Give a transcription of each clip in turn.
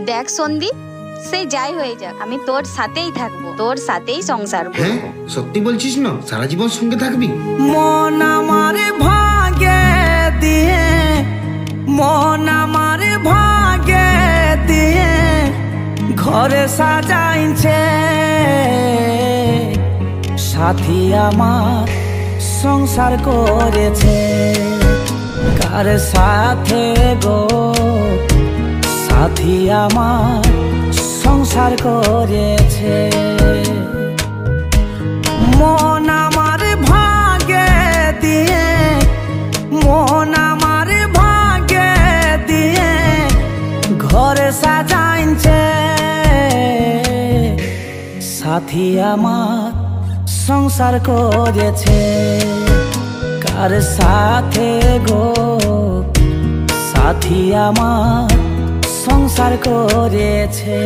দেখ সন্দীপ, সে যাই হয়ে যাক, আমি তোর সাথেই থাকবো, তোর সাথেই সংসার করব। হ্যাঁ, সত্যি বলছিস না? সারা জীবন সঙ্গে থাকবি? মন আমার ভাগে দিয়ে, মন আমার ভাগে দিয়ে ঘরে সাজাইছে, সাথী আমার সংসার করেছে। কার সাথে গো সাথী আমার সংসার করেছে। মন আমার ভাগে দিয়ে, মন আমার ভাগে দিয়ে ঘরে সাজাইছে, সাথী আমার সংসার করেছে। কার সাথে গো সাথী আমার সংসার করেছে।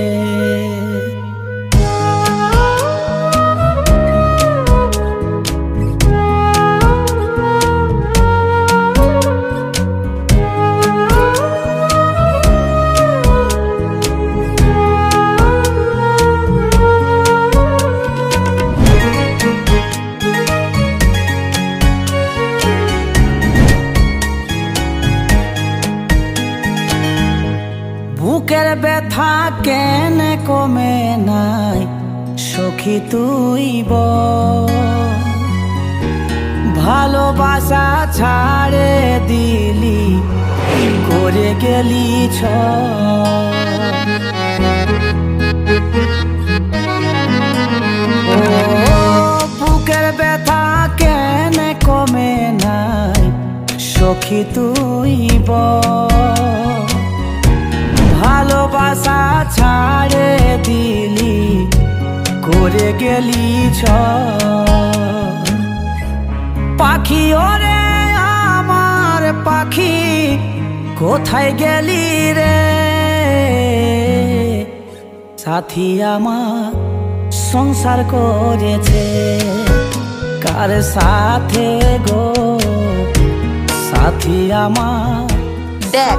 বুকের ব্যথা কেন কমে নাই সখী তুই বল, ভালোবাসা ছাড়ে দিলি করে গেলি ও বুকের ব্যথা কেন কমে নাই সখী তুই বল, ভালোবাসা ছাড়ে দিলি করে গেলি পাখি ওরে আমার পাখি কোথায় গেলি রে, সাথী আমার সংসার করেছে। কার সাথে গো সাথী আমার দেখ,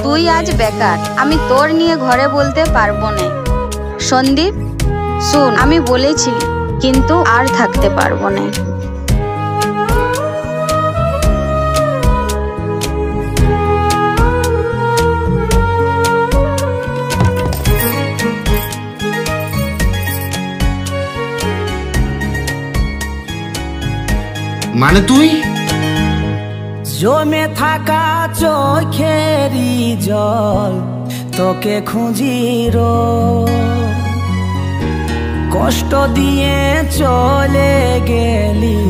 তুই আজ বেকার, আমি তোর নিয়ে ঘরে বলতে পারবো না। সন্দীপ শুন, আমি বলেছি কিন্তু আর থাকতে পারবো না। মানে তুই জমে থাকা চোখেরই জল তোকে খুঁজি রোজ, কষ্ট দিয়ে চলে গেলি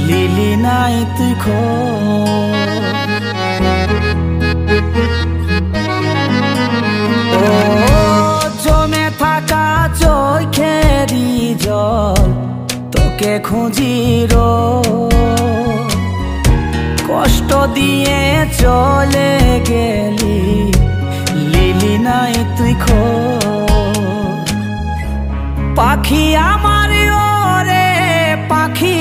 লিলি নাই তুই ও জমে থাকা চোখেরই জল তোকে খুঁজি রোজ, কষ্ট দিয়ে চলে গেলি লিলি নাই তুই পাখি আমার ওরে পাখি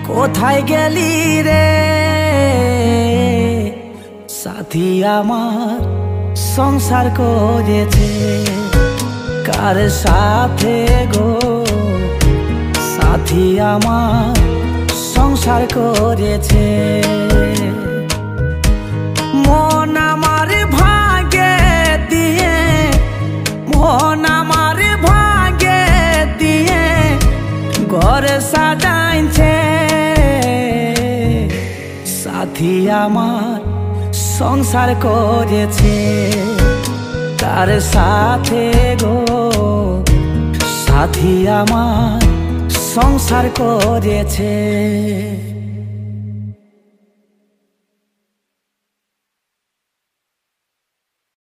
কোথায় গেলি রে, সাথী আমার সংসার করেছে। কার সাথে গো সাথী আমার সংসার করেছে। মন আমার ভাগে দিয়ে, মন আমার ভাগে দিয়ে ঘর সাজাইছে, সাথী আমার সংসার করেছে। তার সাথে গো সাথী আমার সংসার করেছে।